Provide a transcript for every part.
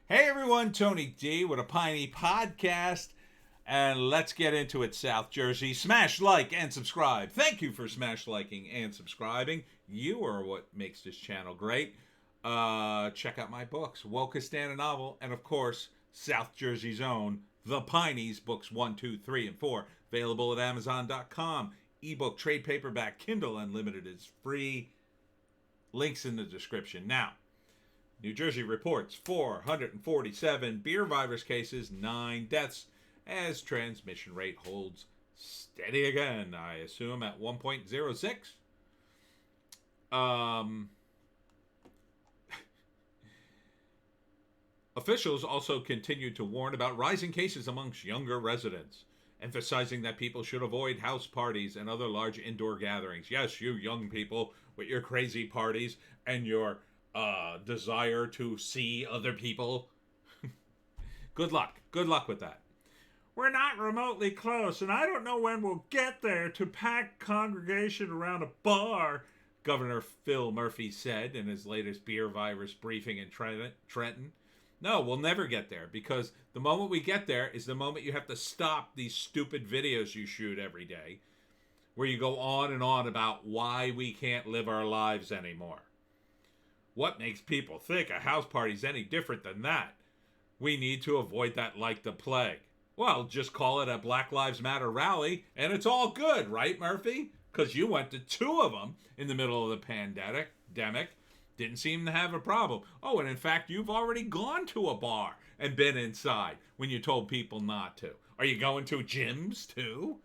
Hey everyone, Tony D with a Piney podcast, and let's get into it, South Jersey. Smash like and subscribe. Thank you for smash liking and subscribing. You are what makes this channel great. Check out my books, Wokistan a Novel, and of course, South Jersey's own, The Pineys, books 1, 2, 3, and 4, available at Amazon.com. Ebook, trade paperback, Kindle Unlimited is free. Links in the description. Now, New Jersey reports 447 beer virus cases, 9 deaths, as transmission rate holds steady again, I assume at 1.06. Officials also continued to warn about rising cases amongst younger residents, emphasizing that people should avoid house parties and other large indoor gatherings. Yes, you young people with your crazy parties and your desire to see other people. Good luck. Good luck with that. We're not remotely close, and I don't know when we'll get there to pack congregation around a bar, Governor Phil Murphy said in his latest beer virus briefing in Trenton. No, we'll never get there, because the moment we get there is the moment you have to stop these stupid videos you shoot every day, where you go on and on about why we can't live our lives anymore. What makes people think a house party's any different than that? We need to avoid that like the plague. Well, just call it a Black Lives Matter rally, and it's all good, right, Murphy? Because you went to 2 of them in the middle of the pandemic. Didn't seem to have a problem. Oh, and in fact, you've already gone to a bar and been inside when you told people not to. Are you going to gyms, too?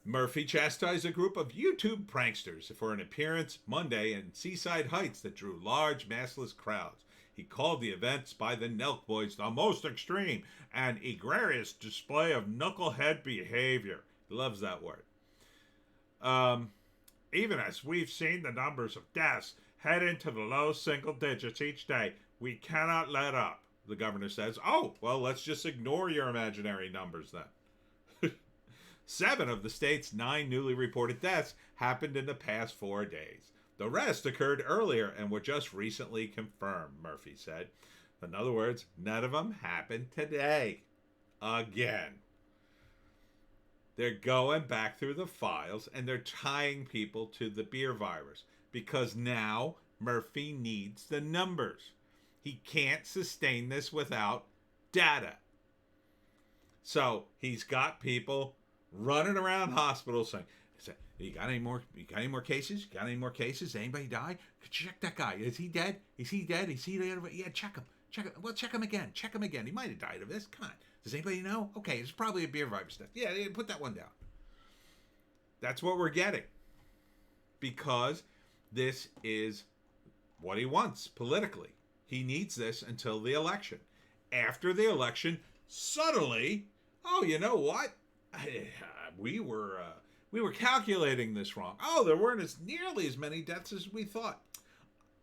Murphy chastised a group of YouTube pranksters for an appearance Monday in Seaside Heights that drew large, massless crowds. He called the events by the Nelk Boys the most extreme and egregious display of knucklehead behavior. He loves that word. Even as we've seen the numbers of deaths head into the low single digits each day, we cannot let up, the governor says. Oh, well, let's just ignore your imaginary numbers then. 7 of the state's 9 newly reported deaths happened in the past 4 days. The rest occurred earlier and were just recently confirmed, Murphy said. In other words, none of them happened today. Again. They're going back through the files and they're tying people to the beer virus because now Murphy needs the numbers. He can't sustain this without data. So he's got people running around hospitals saying, you got any more cases? You got any more cases? Anybody die? Check that guy. Is he dead? Is he dead? Is he dead? Yeah, check him. Well, check him again. He might have died of this. Come on. Does anybody know? Okay, it's probably a beer virus death. Yeah, put that one down. That's what we're getting. Because this is what he wants politically. He needs this until the election. After the election, suddenly, oh, you know what? We were calculating this wrong. Oh, there weren't nearly as many deaths as we thought.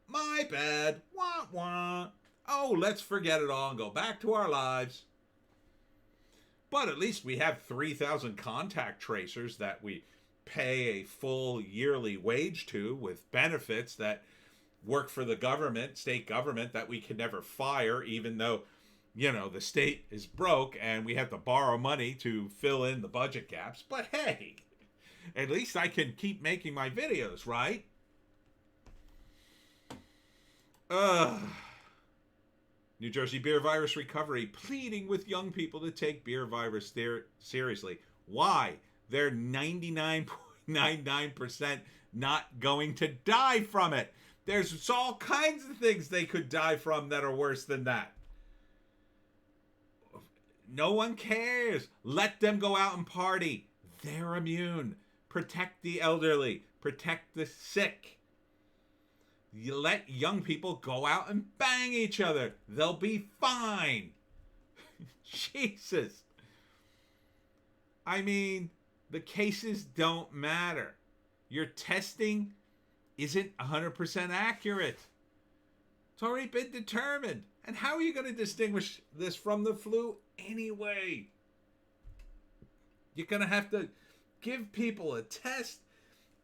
My bad. Wah, wah. Oh, let's forget it all and go back to our lives. But at least we have 3,000 contact tracers that we pay a full yearly wage to with benefits that work for the government, state government, that we can never fire, even though, you know, the state is broke and we have to borrow money to fill in the budget gaps. But hey, at least I can keep making my videos, right? New Jersey beer virus recovery pleading with young people to take beer virus seriously. Why? They're 99.99% not going to die from it. There's all kinds of things they could die from that are worse than that. No one cares. Let them go out and party. They're immune. Protect the elderly. Protect the sick. You let young people go out and bang each other. They'll be fine. Jesus. I mean, the cases don't matter. Your testing isn't 100% accurate. It's already been determined. And how are you going to distinguish this from the flu anyway? You're going to have to give people a test.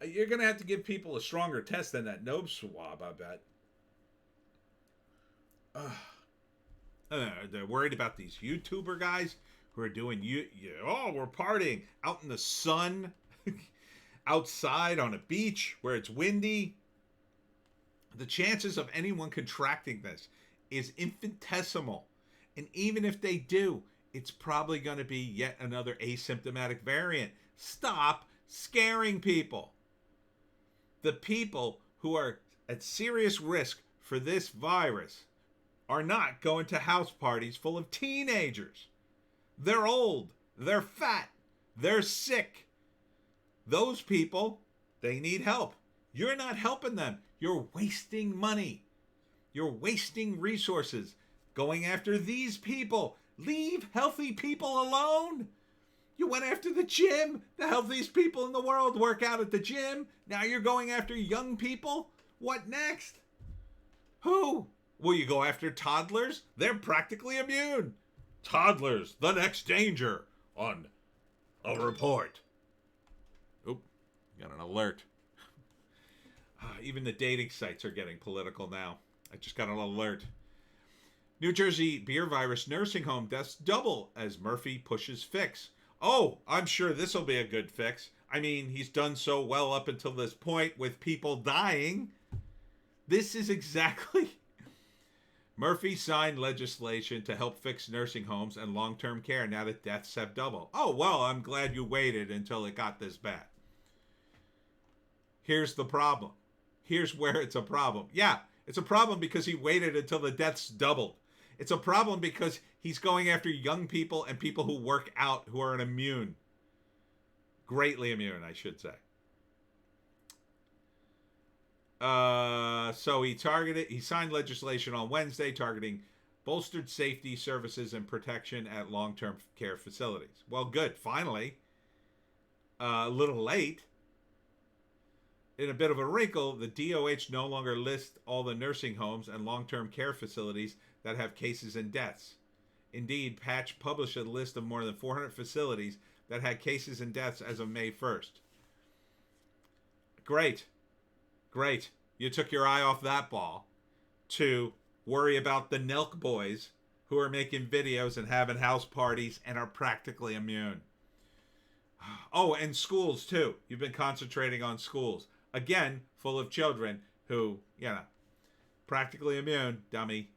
You're going to have to give people a stronger test than that nose swab, I bet. Ugh. They're worried about these YouTuber guys who are doing we're partying out in the sun, outside on a beach where it's windy. The chances of anyone contracting this is infinitesimal. And even if they do, it's probably going to be yet another asymptomatic variant. Stop scaring people. The people who are at serious risk for this virus are not going to house parties full of teenagers. They're old, they're fat, they're sick. Those people, they need help. You're not helping them. You're wasting money. You're wasting resources going after these people. Leave healthy people alone. You went after the gym. The healthiest people in the world work out at the gym. Now you're going after young people? What next? Who? Will you go after toddlers? They're practically immune. Toddlers, the next danger on a report. Oop, got an alert. Even the dating sites are getting political now. I just got an alert. New Jersey beer virus nursing home deaths double as Murphy pushes fix. Oh, I'm sure this will be a good fix. I mean, he's done so well up until this point with people dying. This is exactly... Murphy signed legislation to help fix nursing homes and long-term care now that deaths have doubled. Oh, well, I'm glad you waited until it got this bad. Here's the problem. Here's where it's a problem. Yeah, it's a problem because he waited until the deaths doubled. It's a problem because he's going after young people and people who work out who are immune. Greatly immune, I should say. So he signed legislation on Wednesday targeting bolstered safety services and protection at long-term care facilities. Well, good. Finally. A little late. In a bit of a wrinkle, the DOH no longer lists all the nursing homes and long-term care facilities that have cases and deaths. Indeed, Patch published a list of more than 400 facilities that had cases and deaths as of May 1st. Great. Great. You took your eye off that ball to worry about the Nelk boys who are making videos and having house parties and are practically immune. Oh, and schools too. You've been concentrating on schools. Again, full of children who, practically immune, dummy.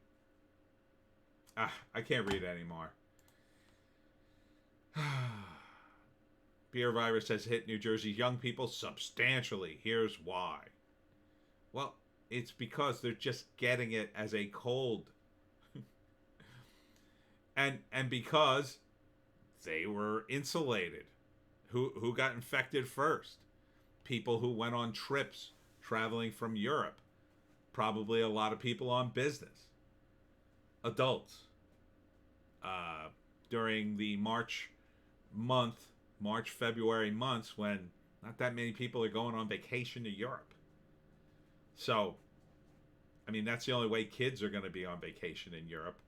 I can't read anymore. Beer virus has hit New Jersey's young people substantially. Here's why. Well, it's because they're just getting it as a cold. and because they were insulated. Who got infected first? People who went on trips traveling from Europe. Probably a lot of people on business. Adults. During the February months when not that many people are going on vacation to Europe. So, I mean, that's the only way kids are going to be on vacation in Europe.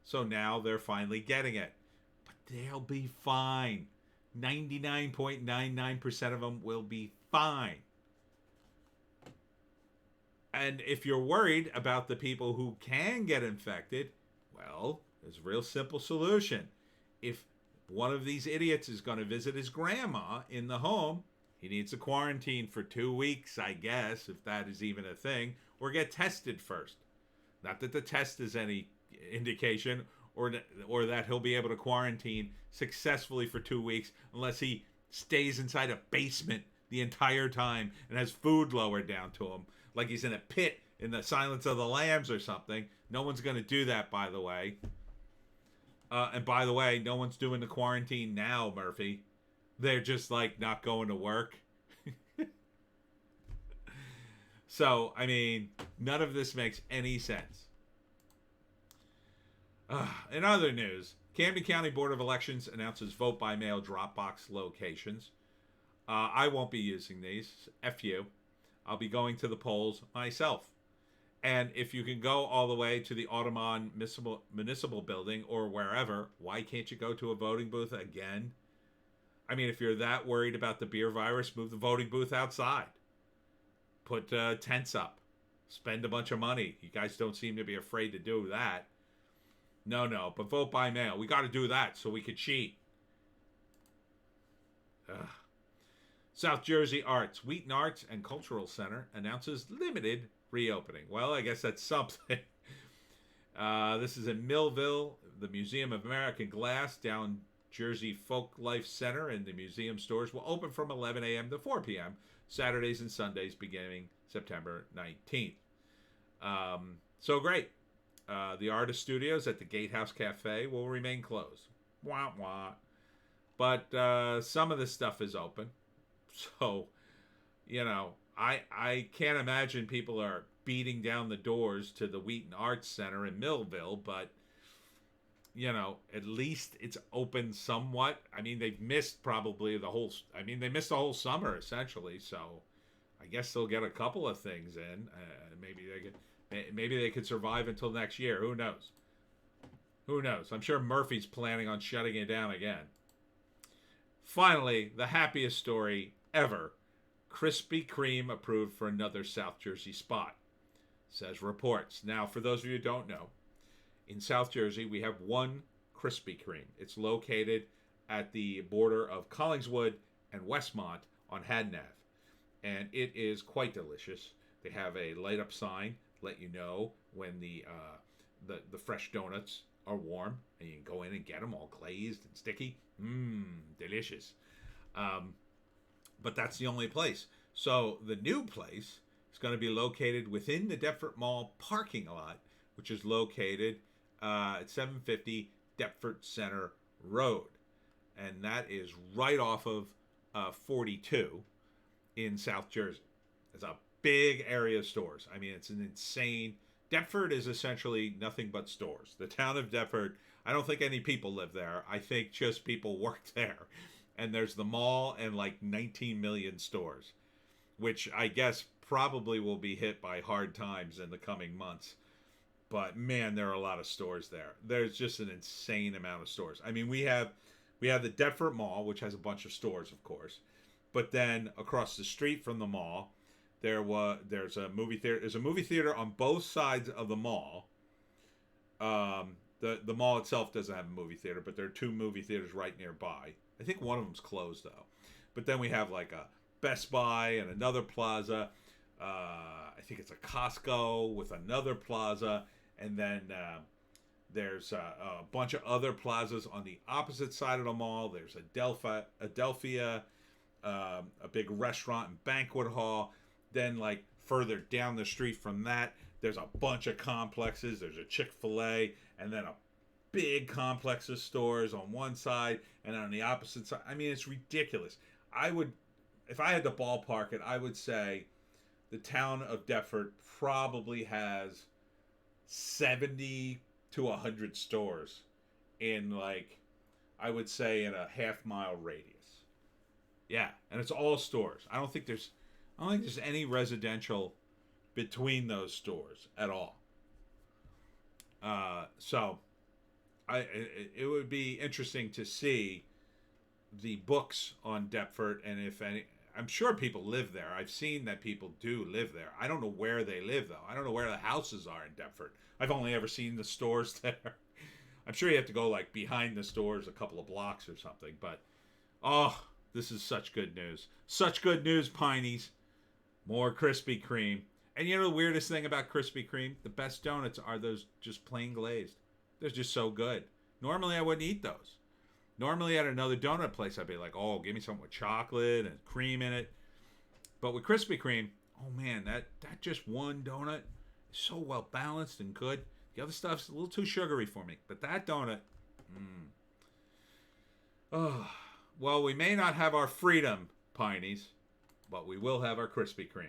So now they're finally getting it. But they'll be fine. 99.99% of them will be fine. And if you're worried about the people who can get infected, well, there's a real simple solution. If one of these idiots is going to visit his grandma in the home, he needs a quarantine for 2 weeks, I guess, if that is even a thing, or get tested first. Not that the test is any indication, or that he'll be able to quarantine successfully for 2 weeks unless he stays inside a basement the entire time and has food lowered down to him, like he's in a pit in the Silence of the Lambs or something. No one's going to do that, by the way. And by the way, no one's doing the quarantine now, Murphy. They're just like not going to work. So, I mean, none of this makes any sense. In other news, Camden County Board of Elections announces vote by mail drop box locations. I won't be using these. F you. I'll be going to the polls myself. And if you can go all the way to the Audubon Municipal Building or wherever, why can't you go to a voting booth again? I mean, if you're that worried about the beer virus, move the voting booth outside. Put tents up. Spend a bunch of money. You guys don't seem to be afraid to do that. No, but vote by mail. We got to do that so we could cheat. Ugh. South Jersey Arts. Wheaton Arts and Cultural Center announces limited reopening. Well, I guess that's something. This is in Millville, the Museum of American Glass, down Jersey Folk Life Center, and the museum stores will open from 11 a.m. to 4 p.m. Saturdays and Sundays beginning September 19th. So great. The artist studios at the Gatehouse Cafe will remain closed. Wah, wah. But some of this stuff is open. So, I can't imagine people are beating down the doors to the Wheaton Arts Center in Millville, but, at least it's open somewhat. I mean, they've missed probably they missed the whole summer, essentially, so I guess they'll get a couple of things in. Maybe they could survive until next year. Who knows? Who knows? I'm sure Murphy's planning on shutting it down again. Finally, the happiest story ever. Krispy Kreme approved for another South Jersey spot, says reports. Now, for those of you who don't know, in South Jersey, we have one Krispy Kreme. It's located at the border of Collingswood and Westmont on Haddon Ave. And it is quite delicious. They have a light-up sign, let you know when the fresh donuts are warm, and you can go in and get them all glazed and sticky. Delicious. But that's the only place. So the new place is going to be located within the Deptford Mall parking lot, which is located at 750 Deptford Center Road. And that is right off of 42 in South Jersey. It's a big area of stores. I mean, it's an insane... Deptford is essentially nothing but stores. The town of Deptford, I don't think any people live there. I think just people work there. And there's the mall and like 19 million stores, which I guess probably will be hit by hard times in the coming months. But man, there are a lot of stores there. There's just an insane amount of stores. I mean, we have the Deptford Mall, which has a bunch of stores, of course. But then across the street from the mall, there's a movie theater. There's a movie theater on both sides of the mall. The mall itself doesn't have a movie theater, but there are two movie theaters right nearby. I think one of them's closed though. But then we have like a Best Buy and another plaza. I think it's a Costco with another plaza, and then there's a bunch of other plazas on the opposite side of the mall. There's Adelphia, a big restaurant and banquet hall. Then, like, further down the street from that, there's a bunch of complexes. There's a Chick-fil-A, and then a big complex of stores on one side, and on the opposite side. I mean, it's ridiculous. If I had to ballpark it, I would say the town of Deptford probably has 70 to 100 stores in, like, I would say in a half-mile radius. Yeah, and it's all stores. I don't think there's any residential between those stores at all. So it would be interesting to see the books on Deptford, and if any, I'm sure people live there. I've seen that people do live there. I don't know where they live, though. I don't know where the houses are in Deptford. I've only ever seen the stores there. I'm sure you have to go, like, behind the stores a couple of blocks or something. But, oh, this is such good news. Such good news, Pineys. More Krispy Kreme. And you know the weirdest thing about Krispy Kreme? The best donuts are those just plain glazed. They're just so good. Normally, I wouldn't eat those. Normally, at another donut place, I'd be like, oh, give me something with chocolate and cream in it. But with Krispy Kreme, oh, man, that just one donut is so well balanced and good. The other stuff's a little too sugary for me. But that donut, Oh, well, we may not have our freedom, Pineys, but we will have our Krispy Kreme.